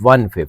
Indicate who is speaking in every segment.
Speaker 1: 1/5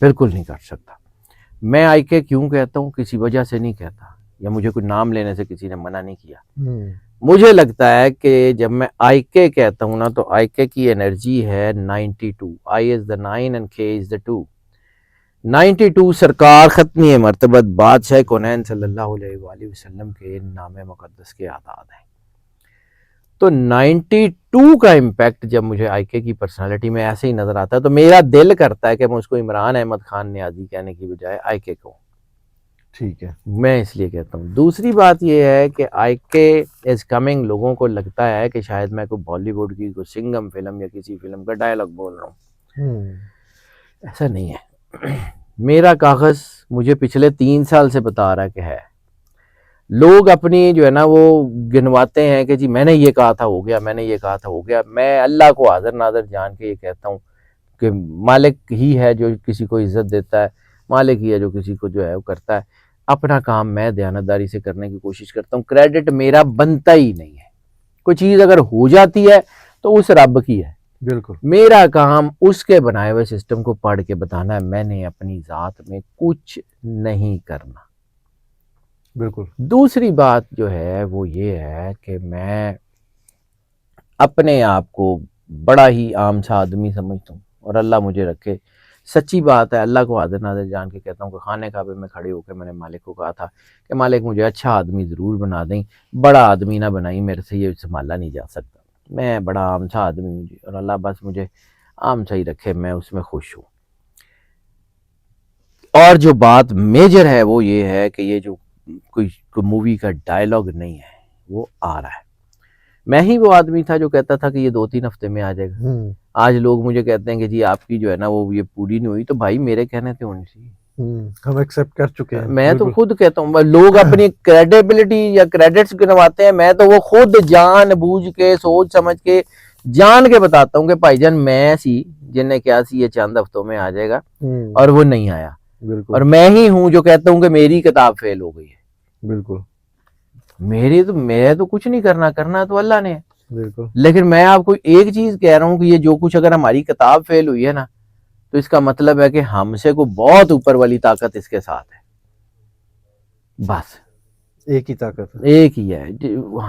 Speaker 1: بالکل نہیں کر سکتا. میں آئی کے کیوں کہتا ہوں, کسی وجہ سے نہیں کہتا, یا مجھے کوئی نام لینے سے کسی نے منع نہیں کیا. مجھے لگتا ہے کہ جب میں آئی کے کہتا ہوں نا, تو آئی کے کی انرجی ہے 92. آئی از دا 9 اینڈ کے از دا 2. 92 سرکار ختمی مرتبت بادشاہ کونین صلی اللہ علیہ وآلہ وسلم کے نام مقدس کے اعداد ہیں. تو 92 کا امپیکٹ جب مجھے آئی کے کی پرسنالٹی میں ایسے ہی نظر آتا ہے, تو میرا دل کرتا ہے کہ میں اس کو عمران احمد خان نیازی کہنے کی بجائے آئی کے کہوں.
Speaker 2: ٹھیک ہے,
Speaker 1: میں اس لیے کہتا ہوں. دوسری بات یہ ہے کہ آئی کے از کمنگ, لوگوں کو لگتا ہے کہ شاید میں کوئی بالی ووڈ کی کوئی سنگم فلم یا کسی فلم کا ڈائلاگ بول رہا ہوں. ایسا نہیں ہے. میرا کاغذ مجھے پچھلے 3 سال سے بتا رہا ہے کہ ہے. لوگ اپنی جو ہے نا وہ گنواتے ہیں کہ جی میں نے یہ کہا تھا ہو گیا, میں نے یہ کہا تھا ہو گیا. میں اللہ کو حاضر ناظر جان کے یہ کہتا ہوں کہ مالک ہی ہے جو کسی کو عزت دیتا ہے, مالک ہی ہے جو کسی کو جو ہے وہ کرتا ہے. اپنا کام میں دیانتداری سے کرنے کی کوشش کرتا ہوں. کریڈٹ میرا بنتا ہی نہیں ہے. کوئی چیز اگر ہو جاتی ہے تو اس رب کی ہے.
Speaker 2: بالکل.
Speaker 1: میرا کام اس کے بنائے ہوئے سسٹم کو پڑھ کے بتانا ہے. میں نے اپنی ذات میں کچھ نہیں کرنا.
Speaker 2: بالکل.
Speaker 1: دوسری بات جو ہے وہ یہ ہے کہ میں اپنے آپ کو بڑا ہی عام سا آدمی سمجھتا ہوں, اور اللہ مجھے رکھے. سچی بات ہے, اللہ کو حاضر ناظر جان کے کہتا ہوں کہ خانہ کعبے میں کھڑے ہو کے میں نے مالک کو کہا تھا کہ مالک مجھے اچھا آدمی ضرور بنا دیں, بڑا آدمی نہ بنائی, میرے سے یہ سنبھالا نہیں جا سکتا. میں بڑا عام سا آدمی ہوں جی, اور اللہ بس مجھے عام سا ہی رکھے, میں اس میں خوش ہوں. اور جو بات میجر ہے وہ یہ ہے کہ یہ جو کوئی مووی کا ڈائلاگ نہیں ہے, وہ آ رہا ہے. میں ہی وہ آدمی تھا جو کہتا تھا کہ یہ 2-3 ہفتے میں آ جائے گا. آج لوگ مجھے کہتے ہیں کہ جی آپ کی جو ہے نا وہ یہ پوری نہیں ہوئی. تو بھائی میرے کہنے سے ہونی چاہیے,
Speaker 2: ہم ایکسیپٹ کر چکے ہیں.
Speaker 1: میں تو خود کہتا ہوں, لوگ اپنی کریڈیبلٹی یا کریڈٹس گنواتے ہیں, میں تو وہ خود جان بوجھ کے سوچ سمجھ کے جان کے بتاتا ہوں کہ بھائی جان میں سی جن نے کیا سی یہ چند ہفتوں میں آ جائے گا, اور وہ نہیں آیا.
Speaker 2: بالکل.
Speaker 1: اور میں ہی ہوں جو کہتا ہوں کہ میری کتاب فیل ہو گئی ہے.
Speaker 2: بالکل.
Speaker 1: میں تو کچھ نہیں کرنا تو اللہ نے ہے.
Speaker 2: بالکل.
Speaker 1: لیکن میں آپ کو ایک چیز کہہ رہا ہوں کہ یہ جو کچھ اگر ہماری کتاب فیل ہوئی ہے نا, تو اس کا مطلب ہے کہ ہم سے کو بہت اوپر والی طاقت اس کے ساتھ ہے. بس
Speaker 2: ایک ہی طاقت ہے,
Speaker 1: ایک ہی ہے.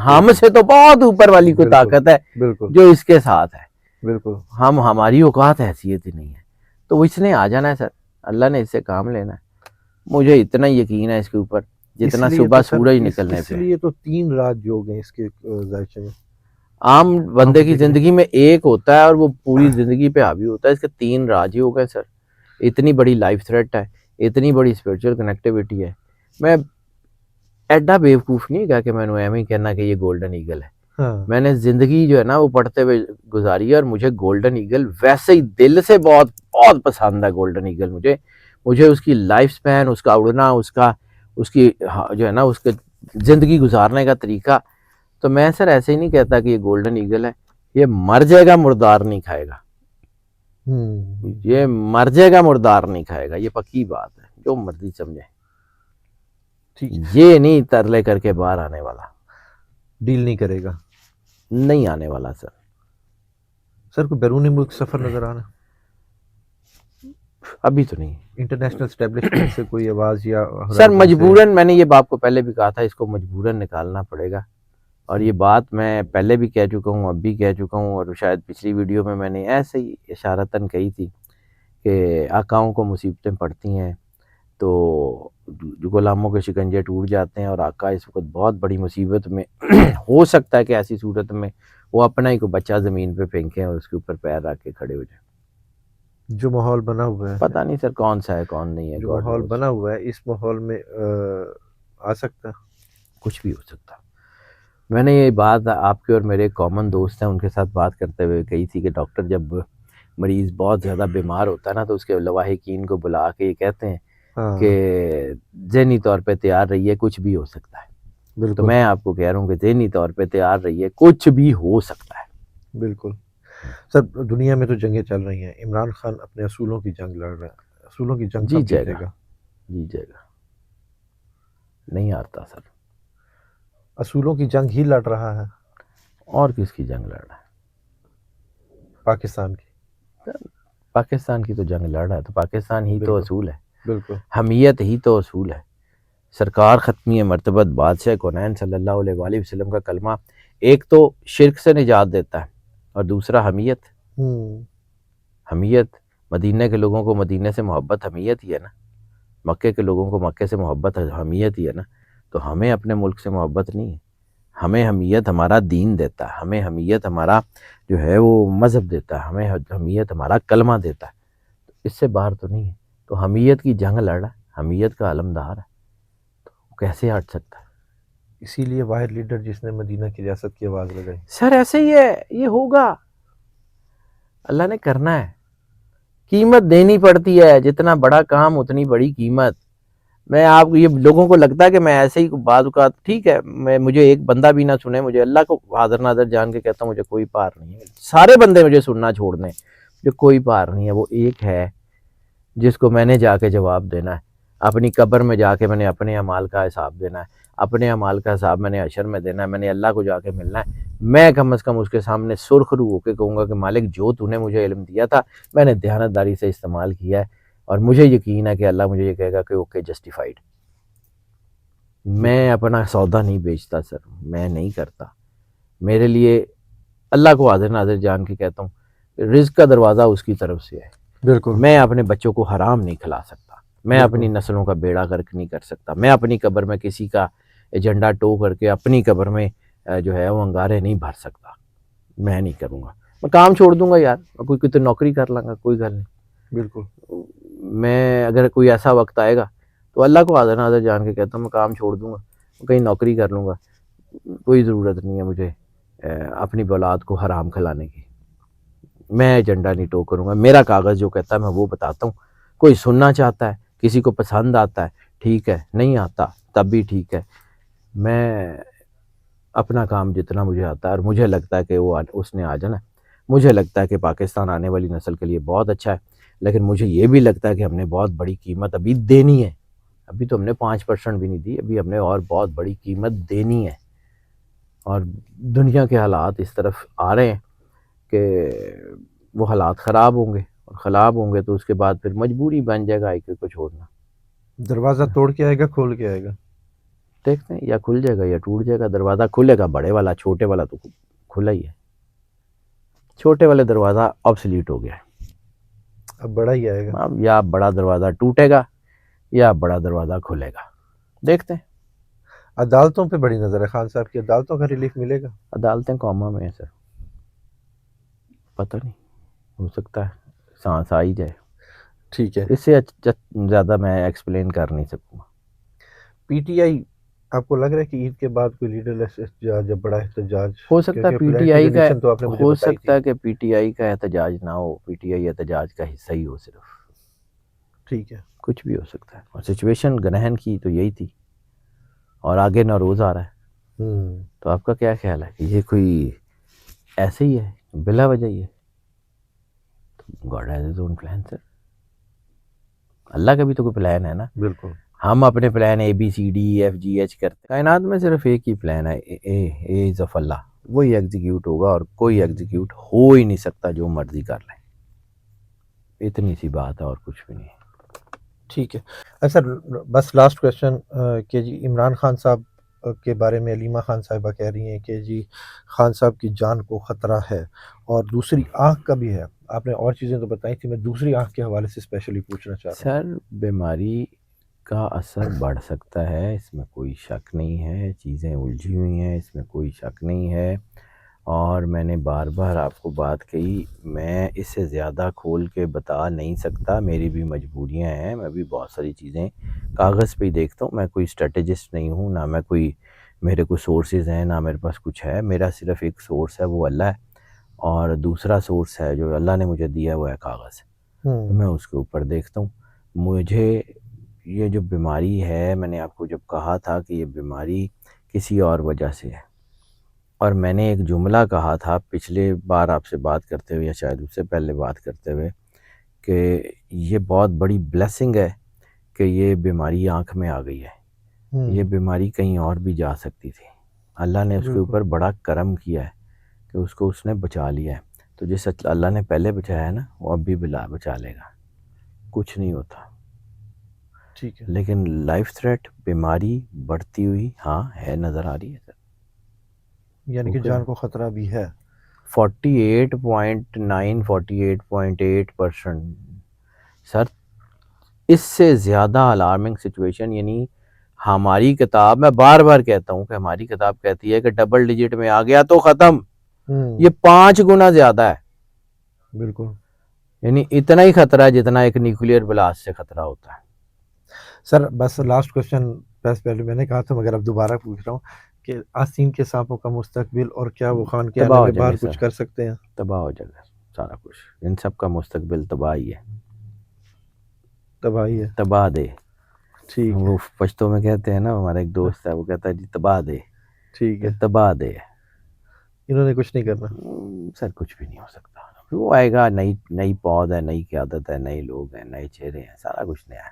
Speaker 1: ہم سے تو بہت اوپر والی کوئی طاقت ہے
Speaker 2: بالکل
Speaker 1: جو اس کے ساتھ ہے.
Speaker 2: بالکل.
Speaker 1: ہماری اوقات حیثیت ہی نہیں ہے. تو اس نے آ جانا ہے سر, اللہ نے اس سے کام لینا ہے. مجھے اتنا یقین ہے اس کے اوپر جتنا صبح سورج نکلنے پہ.
Speaker 2: اس لیے تو 3 راج یوگ ہیں اس کے ذائقے میں.
Speaker 1: عام بندے کی زندگی میں ایک ہوتا ہے اور وہ پوری زندگی پہ حاوی ہوتا ہے. اس کے 3 راج یوگ ہیں سر. اتنی بڑی لائف تھریٹ ہے, اتنی بڑی اسپرچل کنیکٹیوٹی ہے. میں ایڈا بیوقوف نہیں کہا کہ میں نے ایویں کہنا کہ یہ گولڈن ایگل ہے. میں نے زندگی جو ہے نا وہ پڑھتے ہوئے گزاری ہے, اور مجھے گولڈن ایگل ویسے ہی دل سے بہت بہت پسند ہے. گولڈن ایگل مجھے اس کی لائف سپین, اس کا اڑنا, اس کی جو ہے نا اس کے زندگی گزارنے کا طریقہ. تو میں سر ایسے ہی نہیں کہتا کہ یہ گولڈن ایگل ہے. یہ مر جائے گا مردار نہیں کھائے گا. یہ مر جائے گا مردار نہیں کھائے گا. یہ پکی بات ہے, جو مرضی سمجھے. یہ نہیں ترلے کر کے باہر آنے والا,
Speaker 2: ڈیل نہیں کرے گا,
Speaker 1: نہیں آنے والا سر.
Speaker 2: سر کوئی بیرونی ملک سفر نظر آنا
Speaker 1: ابھی تو نہیں.
Speaker 2: انٹرنیشنل اسٹیبلشمنٹ سے کوئی آواز یا
Speaker 1: سر مجبوراً, میں نے یہ باپ کو پہلے بھی کہا تھا, اس کو مجبوراً نکالنا پڑے گا. اور یہ بات میں پہلے بھی کہہ چکا ہوں, اب بھی کہہ چکا ہوں, اور شاید پچھلی ویڈیو میں نے ایسے ہی اشارتاً کہی تھی کہ آقاؤں کو مصیبتیں پڑتی ہیں تو غلاموں کے شکنجے ٹوٹ جاتے ہیں, اور آقا اس وقت بہت بڑی مصیبت میں ہو سکتا ہے کہ ایسی صورت میں وہ اپنا ہی کو بچہ زمین پہ پھینکیں اور اس کے اوپر پیر رکھ کے کھڑے ہو جائیں.
Speaker 2: جو ماحول بنا ہوا ہے,
Speaker 1: پتہ نہیں سر کون سا ہے کون نہیں ہے.
Speaker 2: جو ماحول بنا ہوا ہے, اس ماحول میں آ سکتا ہے,
Speaker 1: کچھ بھی ہو سکتا. میں نے یہ بات آپ کے اور میرے کامن دوست ہیں ان کے ساتھ بات کرتے ہوئے کہی تھی کہ ڈاکٹر جب مریض بہت زیادہ بیمار ہوتا ہے نا, تو اس کے لواحقین کو بلا کے یہ کہتے ہیں کہ ذہنی طور پہ تیار رہیے, کچھ بھی ہو سکتا ہے. تو میں آپ کو کہہ رہا ہوں کہ ذہنی طور پہ تیار رہیے, کچھ بھی ہو سکتا ہے.
Speaker 2: بالکل. سر دنیا میں تو جنگیں چل رہی ہیں, عمران خان اپنے اصولوں کی جنگ لڑ رہا ہے, اصولوں کی جنگ کب جیتے گا؟
Speaker 1: جیت جائے گا. نہیں ہارتا سر.
Speaker 2: اصولوں کی جنگ ہی لڑ رہا ہے,
Speaker 1: اور کس کی جنگ لڑ رہا ہے؟
Speaker 2: پاکستان کی.
Speaker 1: پاکستان کی تو جنگ لڑ رہا ہے، تو پاکستان ہی تو
Speaker 2: بالکل
Speaker 1: اصول ہے،
Speaker 2: بالکل
Speaker 1: حمیت ہی تو اصول ہے. سرکار ختمی مرتبت بادشاہ کونین صلی اللہ علیہ وآلہ وسلم کا کلمہ ایک تو شرک سے نجات دیتا ہے، اور دوسرا حمیت. حمیت، مدینہ کے لوگوں کو مدینہ سے محبت حمیت ہی ہے نا، مکے کے لوگوں کو مکے سے محبت حمیت ہی ہے نا. تو ہمیں اپنے ملک سے محبت نہیں ہے، ہمیں حمیت ہمارا دین دیتا ہے، ہمیں حمیت ہمارا جو ہے وہ مذہب دیتا ہے، ہمیں حمیت ہمارا کلمہ دیتا ہے. اس سے باہر تو نہیں ہے. تو حمیت کی جنگ لڑ رہا ہے، حمیت کا علمدار ہے، تو کیسے ہٹ سکتا ہے؟
Speaker 2: اسی لیے واحد لیڈر جس نے مدینہ کی ریاست کی آواز لگائی.
Speaker 1: سر ایسے ہی ہے، یہ ہوگا، اللہ نے کرنا ہے، قیمت دینی پڑتی ہے، جتنا بڑا کام اتنی بڑی قیمت. میں آپ کو، یہ لوگوں کو لگتا ہے کہ میں ایسے ہی بعض اوقات ٹھیک ہے، مجھے ایک بندہ بھی نہ سنے، مجھے اللہ کو حاضر ناظر جان کے کہتا ہوں مجھے کوئی پار نہیں ہے، سارے بندے مجھے سننا چھوڑ دیں، جو کوئی پار نہیں ہے. وہ ایک ہے جس کو میں نے جا کے جواب دینا ہے، اپنی قبر میں جا کے میں نے اپنے اعمال کا حساب دینا ہے، اپنے اعمال کا حساب میں نے حشر میں دینا ہے، میں نے اللہ کو جا کے ملنا ہے. میں کم از کم اس کے سامنے سرخ رو ہو کے کہوں گا کہ مالک جو تو نے مجھے علم دیا تھا میں نے دیانتداری سے استعمال کیا ہے، اور مجھے یقین ہے کہ اللہ مجھے یہ کہے گا کہ اوکے جسٹیفائیڈ. میں اپنا سودا نہیں بیچتا سر، میں نہیں کرتا. میرے لیے اللہ کو حاضر ناظر جان کے کہتا ہوں رزق کا دروازہ اس کی طرف سے ہے.
Speaker 2: بالکل
Speaker 1: میں اپنے بچوں کو حرام نہیں کھلا سکتا، میں
Speaker 2: بالکل.
Speaker 1: اپنی نسلوں کا بیڑا غرق نہیں کر سکتا، میں اپنی قبر میں کسی کا ایجنڈا ٹو کر کے اپنی قبر میں جو ہے وہ انگارے نہیں بھر سکتا. میں نہیں کروں گا، میں کام چھوڑ دوں گا یار، کوئی کوئی تو نوکری کر لوں گا، کوئی گل نہیں.
Speaker 2: بالکل
Speaker 1: میں اگر کوئی ایسا وقت آئے گا تو اللہ کو حاضر ناظر جان کے کہتا ہوں میں کام چھوڑ دوں گا، کہیں نوکری کر لوں گا. کوئی ضرورت نہیں ہے مجھے اپنی اولاد کو حرام کھلانے کی. میں ایجنڈا نہیں ٹو کروں گا، میرا کاغذ جو کہتا ہے میں وہ بتاتا ہوں. کوئی سننا چاہتا ہے، کسی کو پسند آتا ہے ٹھیک ہے، نہیں آتا تب بھی ٹھیک ہے. میں اپنا کام جتنا مجھے آتا ہے، اور مجھے لگتا ہے کہ وہ اس نے آ جانا ہے. مجھے لگتا ہے کہ پاکستان آنے والی نسل کے لیے بہت اچھا ہے، لیکن مجھے یہ بھی لگتا ہے کہ ہم نے بہت بڑی قیمت ابھی دینی ہے. ابھی تو ہم نے 5% بھی نہیں دی، ابھی ہم نے اور بہت بڑی قیمت دینی ہے. اور دنیا کے حالات اس طرف آ رہے ہیں کہ وہ حالات خراب ہوں گے، اور خراب ہوں گے تو اس کے بعد پھر مجبوری بن جائے گا ایک کو چھوڑنا.
Speaker 2: دروازہ توڑ کے آئے گا کھول کے آئے گا؟
Speaker 1: دیکھتے ہیں، یا کھل جائے گا یا ٹوٹ جائے گا. دروازہ کھلے گا بڑے والا، چھوٹے والا تو کھلا ہی ہے. چھوٹے والے دروازہ آبسلیٹ ہو گیا ہے،
Speaker 2: اب بڑا ہی آئے گا.
Speaker 1: اب یا بڑا دروازہ ٹوٹے گا یا بڑا دروازہ کھلے گا، دیکھتے ہیں.
Speaker 2: عدالتوں پہ بڑی نظر ہے خان صاحب کی، عدالتوں کا ریلیف ملے گا؟
Speaker 1: عدالتیں کوما میں ہیں سر، پتہ نہیں، ہو سکتا ہے سانس آ ہی جائے.
Speaker 2: ٹھیک ہے.
Speaker 1: اس سے زیادہ میں ایکسپلین کر نہیں سکوں گا.
Speaker 2: پی ٹی آئی آپ کو لگ رہا ہے کہ عید کے بعد کوئی لیڈر لیس احتجاج یا بڑا احتجاج؟
Speaker 1: ہو سکتا ہے
Speaker 2: کیونکہ
Speaker 1: پی ٹی
Speaker 2: پولیٹیکل
Speaker 1: آئی کا،
Speaker 2: ریلیشن تو آپ نے مجھے
Speaker 1: ہو
Speaker 2: بتائی تھی.
Speaker 1: سکتا ہے کہ پی ٹی آئی کا احتجاج نہ ہو، پی ٹی آئی احتجاج کا حصہ ہی ہو صرف.
Speaker 2: ٹھیک ہے.
Speaker 1: کچھ بھی ہو سکتا ہے. اور سچویشن گرہن کی تو یہی تھی، اور آگے نوروز آ رہا ہے. تو آپ کا کیا خیال ہے کہ یہ کوئی ایسے ہی ہے بلا وجہ ہی ہے؟ God has his own plan sir. اللہ کا بھی تو کوئی پلان ہے نا.
Speaker 2: بالکل.
Speaker 1: ہم اپنے plan A B C D F G H کرتے، کائنات میں صرف ایک ہی پلان ہے، اے از آف اللہ، وہی ایگزیکیوٹ ہوگا، اور کوئی ایگزیکیوٹ ہو ہی نہیں سکتا جو مرضی کر لیں. اتنی سی بات ہے اور کچھ بھی نہیں.
Speaker 2: ٹھیک ہے سر، بس لاسٹ کویشچن کہ جی عمران خان صاحب کے بارے میں علیمہ خان صاحبہ کہہ رہی ہیں کہ جی خان صاحب کی جان کو خطرہ ہے، اور دوسری آنکھ کا بھی ہے. آپ نے اور چیزیں تو بتائی تھی، میں دوسری آنکھ کے حوالے سے اسپیشلی پوچھنا چاہ رہا ہوں.
Speaker 1: سر بیماری کا اثر بڑھ سکتا ہے، اس میں کوئی شک نہیں ہے. چیزیں الجھی ہوئی ہیں، اس میں کوئی شک نہیں ہے. اور میں نے بار بار آپ کو بات کہی، میں اس سے زیادہ کھول کے بتا نہیں سکتا، میری بھی مجبوریاں ہیں. میں بھی بہت ساری چیزیں کاغذ پہ ہی دیکھتا ہوں. میں کوئی اسٹریٹجسٹ نہیں ہوں، نہ میں کوئی، میرے کوئی سورسز ہیں، نہ میرے پاس کچھ ہے. میرا صرف ایک سورس ہے، وہ اللہ ہے، اور دوسرا سورس ہے جو اللہ نے مجھے دیا وہ ہے کاغذ. تو میں اس کے اوپر دیکھتا ہوں. مجھے یہ جو بیماری ہے، میں نے آپ کو جب کہا تھا کہ یہ بیماری کسی اور وجہ سے ہے، اور میں نے ایک جملہ کہا تھا پچھلے بار آپ سے بات کرتے ہوئے، یا شاید اس سے پہلے بات کرتے ہوئے، کہ یہ بہت بڑی بلیسنگ ہے کہ یہ بیماری آنکھ میں آ گئی ہے. یہ بیماری کہیں اور بھی جا سکتی تھی. اللہ نے اس کے اوپر بڑا کرم کیا ہے کہ اس کو اس نے بچا لیا ہے. تو جس اللہ نے پہلے بچایا ہے نا وہ اب بھی بچا لے گا، کچھ نہیں ہوتا.
Speaker 2: ٹھیک ہے.
Speaker 1: لیکن لائف تھریٹ، بیماری بڑھتی ہوئی ہاں ہے، نظر آ رہی ہے سر.
Speaker 2: یعنی کہ جان کو خطرہ بھی ہے.
Speaker 1: 48.9 48.8% سر. اس سے زیادہ الارمنگ سچویشن، یعنی ہماری کتاب، میں بار بار کہتا ہوں کہ ہماری کتاب کہتی ہے کہ ڈبل ڈیجٹ میں آ گیا تو ختم. یہ 5 گنا زیادہ ہے.
Speaker 2: بالکل.
Speaker 1: یعنی اتنا ہی خطرہ ہے جتنا ایک نیوکلیئر بلاسٹ سے خطرہ ہوتا ہے.
Speaker 2: سر بس لاسٹ کوشچن، بس پہلے میں نے کہا تھا مگر اب دوبارہ پوچھ رہا ہوں کہ آستین کے سانپوں کا مستقبل، اور کیا وہ خان کے
Speaker 1: تباہ
Speaker 2: آنے
Speaker 1: ہو
Speaker 2: میں
Speaker 1: جائیں
Speaker 2: باہر
Speaker 1: گے
Speaker 2: کچھ
Speaker 1: سر،
Speaker 2: کر سکتے ہیں؟
Speaker 1: تباہ ہو جائے گا سارا کچھ. ان سب کا مستقبل تباہ ہی ہے،
Speaker 2: تباہی ہے.
Speaker 1: تباہ دے.
Speaker 2: ٹھیک ہے.
Speaker 1: وہ پشتوں میں کہتے ہیں نا، ہمارا ایک دوست ہے وہ کہتا ہے جی تباہ دے.
Speaker 2: ٹھیک ہے.
Speaker 1: تباہ دے.
Speaker 2: انہوں نے کچھ نہیں کرنا.
Speaker 1: سر کچھ بھی نہیں ہو سکتا. وہ آئے گا، نئی پود ہے، نئی قیادت ہے، نئے لوگ ہیں، نئے چہرے ہیں، سارا کچھ نیا ہے.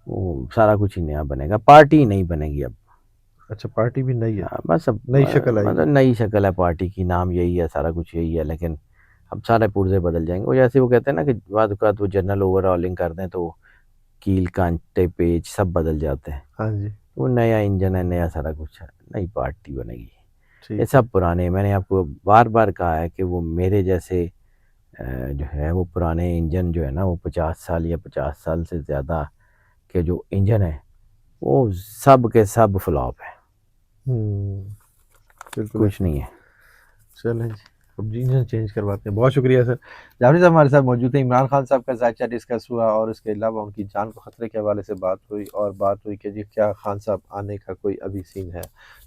Speaker 1: وہ سارا کچھ ہی نیا بنے گا. پارٹی نہیں بنے گی اب.
Speaker 2: اچھا پارٹی بھی نئی ہے،
Speaker 1: بس اب
Speaker 2: نئی شکل آئے گی.
Speaker 1: مطلب نئی شکل ہے پارٹی کی، نام یہی ہے، سارا کچھ یہی ہے، لیکن اب سارے پرزے بدل جائیں گے. وہ جیسے وہ کہتے ہیں نا کہ بعض اوقات وہ جنرل اوور ہالنگ کر دیں تو کیل کانٹے پیج سب بدل جاتے ہیں.
Speaker 2: ہاں جی.
Speaker 1: وہ نیا انجن ہے، نیا سارا کچھ ہے، نئی پارٹی بنے گی.
Speaker 2: ٹھیک.
Speaker 1: یہ سب پرانے، میں نے آپ کو بار بار کہا ہے کہ وہ میرے جیسے جو ہے وہ پرانے انجن جو ہے نا، وہ 50 سال یا 50 سال سے زیادہ کے جو انجن ہیں وہ سب کے سب فلاپ ہیں.
Speaker 2: بالکل
Speaker 1: کچھ نہیں ہے.
Speaker 2: چلیں جی، اب جی انجن چینج کرواتے ہیں. بہت شکریہ سر. جعفری صاحب ہمارے ساتھ موجود ہیں. عمران خان صاحب کا ذائچہ ڈسکس ہوا، اور اس کے علاوہ ان کی جان کو خطرے کے حوالے سے بات ہوئی، اور بات ہوئی کہ جی کیا خان صاحب آنے کا کوئی ابھی سین ہے.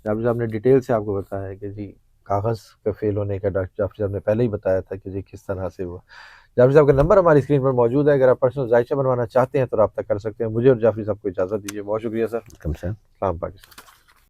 Speaker 2: جعفری صاحب نے ڈیٹیل سے آپ کو بتایا ہے کہ جی کاغذ کا فیل ہونے کا ڈاکٹر جعفری صاحب نے پہلے ہی بتایا تھا کہ جی کس طرح سے ہوا. جعفری صاحب کا نمبر ہماری اسکرین پر موجود ہے، اگر آپ پرسنل ذائچہ بنوانا چاہتے ہیں تو رابطہ کر سکتے ہیں. مجھے اور جعفری صاحب کو اجازت دیجیے. بہت شکریہ سر.
Speaker 1: کم سے
Speaker 2: سلام پاکستان.